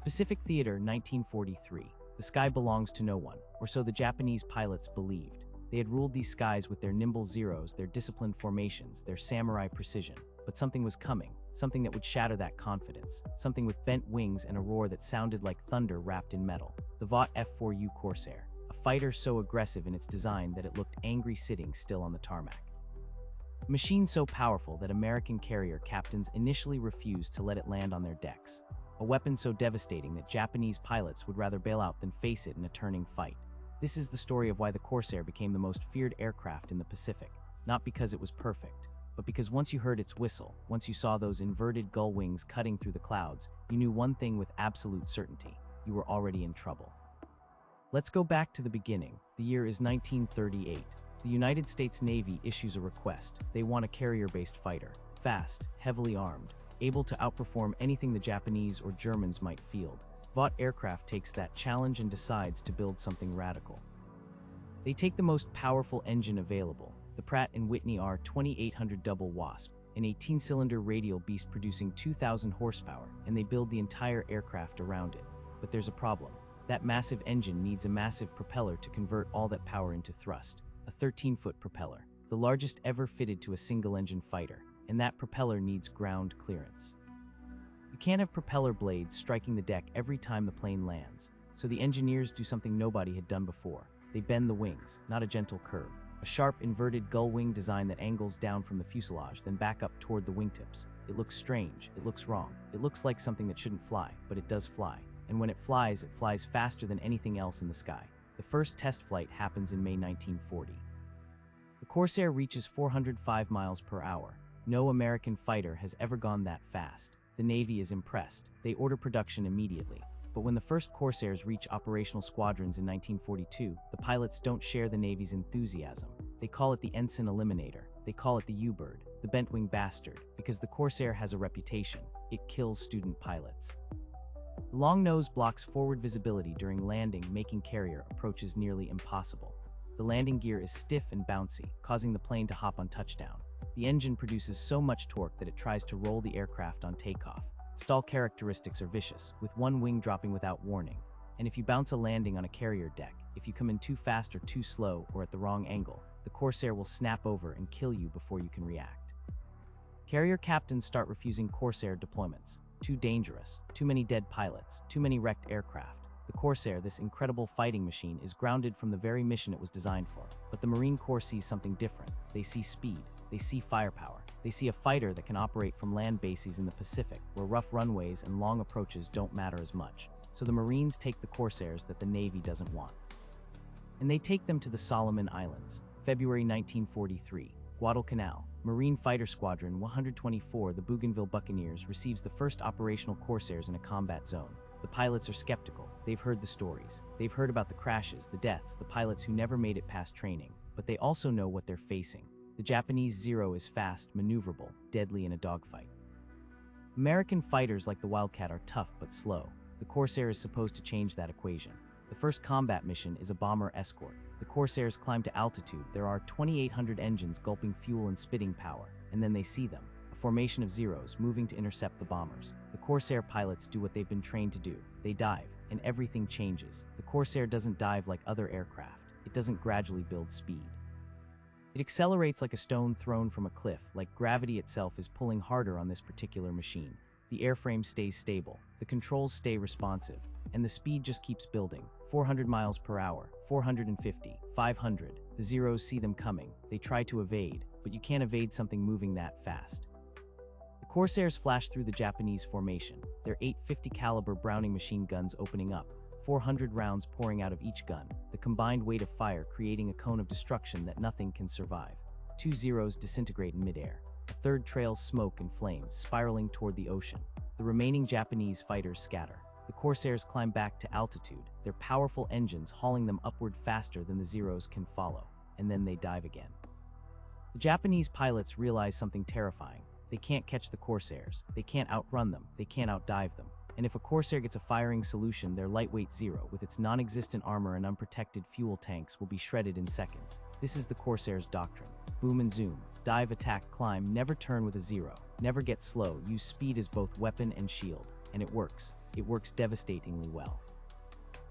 Pacific Theater, 1943. The sky belongs to no one, or so the Japanese pilots believed. They had ruled these skies with their nimble Zeros, their disciplined formations, their samurai precision. But something was coming, something that would shatter that confidence, something with bent wings and a roar that sounded like thunder wrapped in metal. The Vought F4U Corsair, a fighter so aggressive in its design that it looked angry sitting still on the tarmac. A machine so powerful that American carrier captains initially refused to let it land on their decks. A weapon so devastating that Japanese pilots would rather bail out than face it in a turning fight. This is the story of why the Corsair became the most feared aircraft in the Pacific, not because it was perfect, but because once you heard its whistle, once you saw those inverted gull wings cutting through the clouds, you knew one thing with absolute certainty: you were already in trouble. Let's go back to the beginning. The year is 1938. The United States Navy issues a request. They want a carrier-based fighter, fast, heavily armed, able to outperform anything the Japanese or Germans might field. Vought Aircraft takes that challenge and decides to build something radical. They take the most powerful engine available, the Pratt & Whitney R2800 Double Wasp, an 18-cylinder radial beast producing 2,000 horsepower, and they build the entire aircraft around it. But there's a problem. That massive engine needs a massive propeller to convert all that power into thrust. A 13-foot propeller, the largest ever fitted to a single-engine fighter, and that propeller needs ground clearance. You can't have propeller blades striking the deck every time the plane lands, so the engineers do something nobody had done before. They bend the wings, not a gentle curve. A sharp, inverted gull wing design that angles down from the fuselage, then back up toward the wingtips. It looks strange, it looks wrong. It looks like something that shouldn't fly, but it does fly. And when it flies faster than anything else in the sky. The first test flight happens in May 1940. The Corsair reaches 405 miles per hour. No American fighter has ever gone that fast. The Navy is impressed. They order production immediately. But when the first Corsairs reach operational squadrons in 1942, the pilots don't share the Navy's enthusiasm. They call it the Ensign Eliminator. They call it the U-Bird, the bent-wing bastard, because the Corsair has a reputation. It kills student pilots. The long nose blocks forward visibility during landing, making carrier approaches nearly impossible. The landing gear is stiff and bouncy, causing the plane to hop on touchdown. The engine produces so much torque that it tries to roll the aircraft on takeoff. Stall characteristics are vicious, with one wing dropping without warning. And if you bounce a landing on a carrier deck, if you come in too fast or too slow or at the wrong angle, the Corsair will snap over and kill you before you can react. Carrier captains start refusing Corsair deployments. Too dangerous, too many dead pilots, too many wrecked aircraft. The Corsair, this incredible fighting machine, is grounded from the very mission it was designed for. But the Marine Corps sees something different. They see speed. They see firepower. They see a fighter that can operate from land bases in the Pacific, where rough runways and long approaches don't matter as much. So the Marines take the Corsairs that the Navy doesn't want. And they take them to the Solomon Islands. February 1943. Guadalcanal. Marine Fighter Squadron 124, the Bougainville Buccaneers, receives the first operational Corsairs in a combat zone. The pilots are skeptical. They've heard the stories. They've heard about the crashes, the deaths, the pilots who never made it past training. But they also know what they're facing. The Japanese Zero is fast, maneuverable, deadly in a dogfight. American fighters like the Wildcat are tough but slow. The Corsair is supposed to change that equation. The first combat mission is a bomber escort. The Corsairs climb to altitude. There are 2,800 engines gulping fuel and spitting power. And then they see them, a formation of Zeros moving to intercept the bombers. The Corsair pilots do what they've been trained to do. They dive, and everything changes. The Corsair doesn't dive like other aircraft. It doesn't gradually build speed. It accelerates like a stone thrown from a cliff, like gravity itself is pulling harder on this particular machine. The airframe stays stable, the controls stay responsive, and the speed just keeps building. 400 miles per hour, 450, 500. The Zeros see them coming. They try to evade, but you can't evade something moving that fast. The Corsairs flash through the Japanese formation, their 850 caliber Browning machine guns opening up, 400 rounds pouring out of each gun, the combined weight of fire creating a cone of destruction that nothing can survive. 2 Zeros disintegrate in midair. A third trails smoke and flames, spiraling toward the ocean. The remaining Japanese fighters scatter. The Corsairs climb back to altitude, their powerful engines hauling them upward faster than the Zeros can follow, and then they dive again. The Japanese pilots realize something terrifying. They can't catch the Corsairs. They can't outrun them. They can't outdive them. And if a Corsair gets a firing solution, their lightweight Zero, with its non-existent armor and unprotected fuel tanks, will be shredded in seconds. This is the Corsair's doctrine. Boom and zoom. Dive, attack, climb, never turn with a Zero. Never get slow, use speed as both weapon and shield. and it works. It works devastatingly well.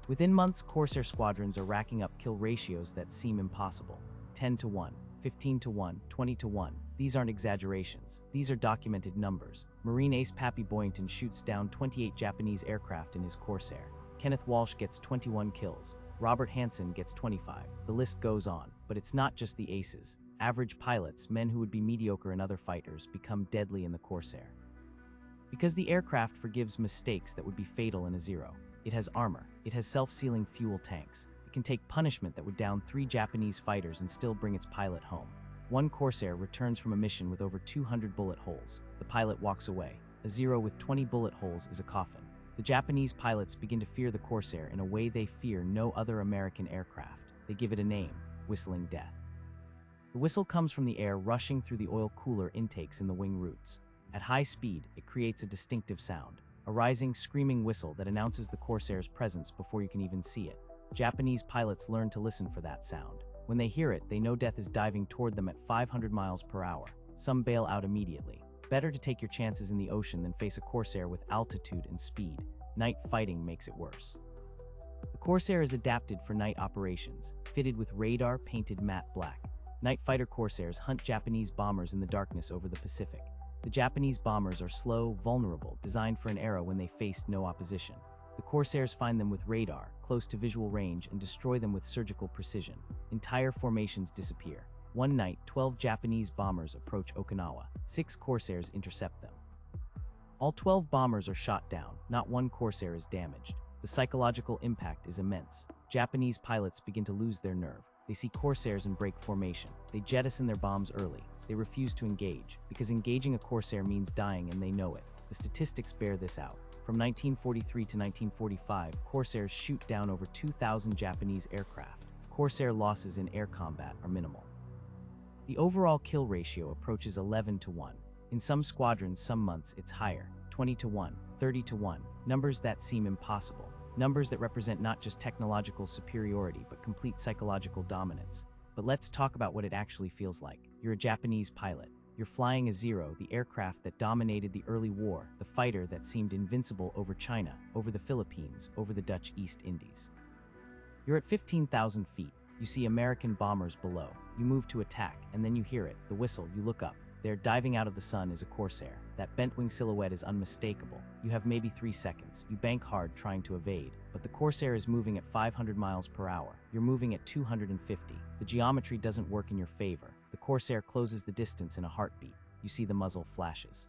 Within months, Corsair squadrons are racking up kill ratios that seem impossible. 10 to 1, 15 to 1, 20 to 1. These aren't exaggerations. These are documented numbers. Marine ace Pappy Boynton shoots down 28 Japanese aircraft in his Corsair. Kenneth Walsh gets 21 kills. Robert Hansen gets 25. The list goes on, but it's not just the aces. Average pilots, men who would be mediocre in other fighters, become deadly in the Corsair. Because the aircraft forgives mistakes that would be fatal in a Zero. It has armor. It has self-sealing fuel tanks. It can take punishment that would down 3 Japanese fighters and still bring its pilot home. One Corsair returns from a mission with over 200 bullet holes. The pilot walks away. A Zero with 20 bullet holes is a coffin. The Japanese pilots begin to fear the Corsair in a way they fear no other American aircraft. They give it a name: Whistling Death. The whistle comes from the air rushing through the oil cooler intakes in the wing roots. At high speed, it creates a distinctive sound, a rising, screaming whistle that announces the Corsair's presence before you can even see it. Japanese pilots learn to listen for that sound. When they hear it, they know death is diving toward them at 500 miles per hour. Some bail out immediately. Better to take your chances in the ocean than face a Corsair with altitude and speed. Night fighting makes it worse. The Corsair is adapted for night operations, fitted with radar painted matte black. Night fighter Corsairs hunt Japanese bombers in the darkness over the Pacific. The Japanese bombers are slow, vulnerable, designed for an era when they faced no opposition. The Corsairs find them with radar, close to visual range, and destroy them with surgical precision. Entire formations disappear. One night, 12 Japanese bombers approach Okinawa. 6 Corsairs intercept them. All 12 bombers are shot down. Not one Corsair is damaged. The psychological impact is immense. Japanese pilots begin to lose their nerve. They see Corsairs and break formation. They jettison their bombs early. They refuse to engage, because engaging a Corsair means dying, and they know it. The statistics bear this out. From 1943 to 1945, Corsairs shoot down over 2,000 Japanese aircraft. Corsair losses in air combat are minimal. The overall kill ratio approaches 11 to 1. In some squadrons, some months, it's higher, 20 to 1, 30 to 1, numbers that seem impossible. Numbers that represent not just technological superiority, but complete psychological dominance. But let's talk about what it actually feels like. You're a Japanese pilot. You're flying a Zero, the aircraft that dominated the early war, the fighter that seemed invincible over China, over the Philippines, over the Dutch East Indies. You're at 15,000 feet. You see American bombers below. You move to attack, and then you hear it, the whistle. You look up. There, diving out of the sun, is a Corsair. That bent-wing silhouette is unmistakable. You have maybe 3 seconds. You bank hard, trying to evade. But the Corsair is moving at 500 miles per hour. You're moving at 250. The geometry doesn't work in your favor. The Corsair closes the distance in a heartbeat. You see the muzzle flashes.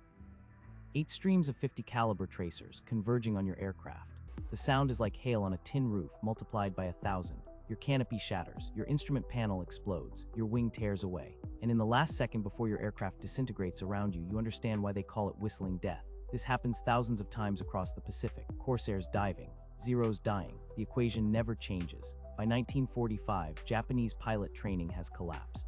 8 streams of 50 caliber tracers converging on your aircraft. The sound is like hail on a tin roof multiplied by 1,000. Your canopy shatters, your instrument panel explodes, your wing tears away. And in the last second before your aircraft disintegrates around you, you understand why they call it Whistling Death. This happens thousands of times across the Pacific. Corsairs diving, Zeros dying. The equation never changes. By 1945, Japanese pilot training has collapsed.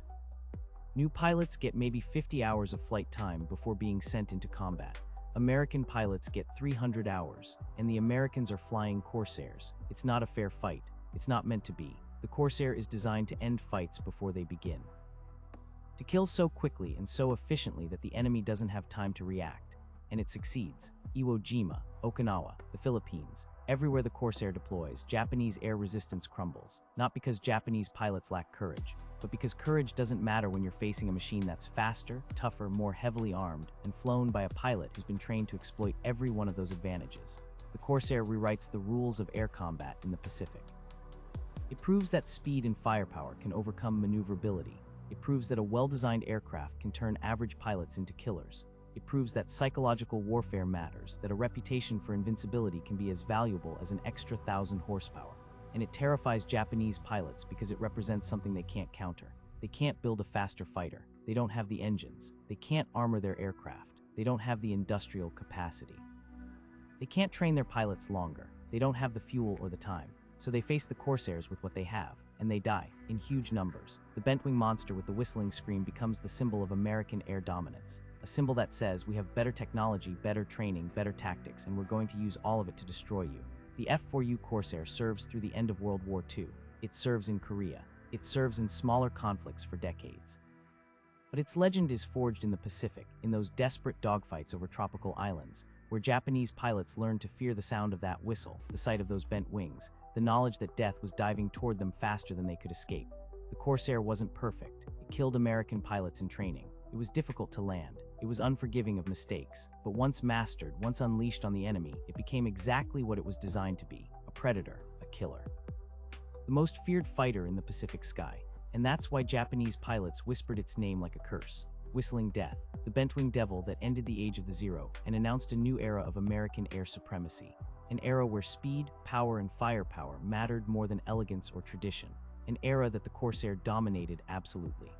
New pilots get maybe 50 hours of flight time before being sent into combat. American pilots get 300 hours, and the Americans are flying Corsairs. It's not a fair fight. It's not meant to be. The Corsair is designed to end fights before they begin. To kill so quickly and so efficiently that the enemy doesn't have time to react. And it succeeds. Iwo Jima, Okinawa, the Philippines. Everywhere the Corsair deploys, Japanese air resistance crumbles. Not because Japanese pilots lack courage, but because courage doesn't matter when you're facing a machine that's faster, tougher, more heavily armed, and flown by a pilot who's been trained to exploit every one of those advantages. The Corsair rewrites the rules of air combat in the Pacific. It proves that speed and firepower can overcome maneuverability. It proves that a well-designed aircraft can turn average pilots into killers. It proves that psychological warfare matters, that a reputation for invincibility can be as valuable as an extra 1,000 horsepower. And it terrifies Japanese pilots because it represents something they can't counter. They can't build a faster fighter. They don't have the engines. They can't armor their aircraft. They don't have the industrial capacity. They can't train their pilots longer. They don't have the fuel or the time. So they face the Corsairs with what they have, and they die, in huge numbers. The bent-wing monster with the whistling scream becomes the symbol of American air dominance. A symbol that says, we have better technology, better training, better tactics, and we're going to use all of it to destroy you. The F4U Corsair serves through the end of World War II. It serves in Korea. It serves in smaller conflicts for decades. But its legend is forged in the Pacific, in those desperate dogfights over tropical islands, where Japanese pilots learned to fear the sound of that whistle, the sight of those bent wings, the knowledge that death was diving toward them faster than they could escape. The Corsair wasn't perfect. It killed American pilots in training. It was difficult to land. It was unforgiving of mistakes. But once mastered, once unleashed on the enemy, it became exactly what it was designed to be: a predator, a killer. The most feared fighter in the Pacific sky. And that's why Japanese pilots whispered its name like a curse. Whistling Death, the bent-winged devil that ended the age of the Zero and announced a new era of American air supremacy. An era where speed, power, and firepower mattered more than elegance or tradition. An era that the Corsair dominated absolutely.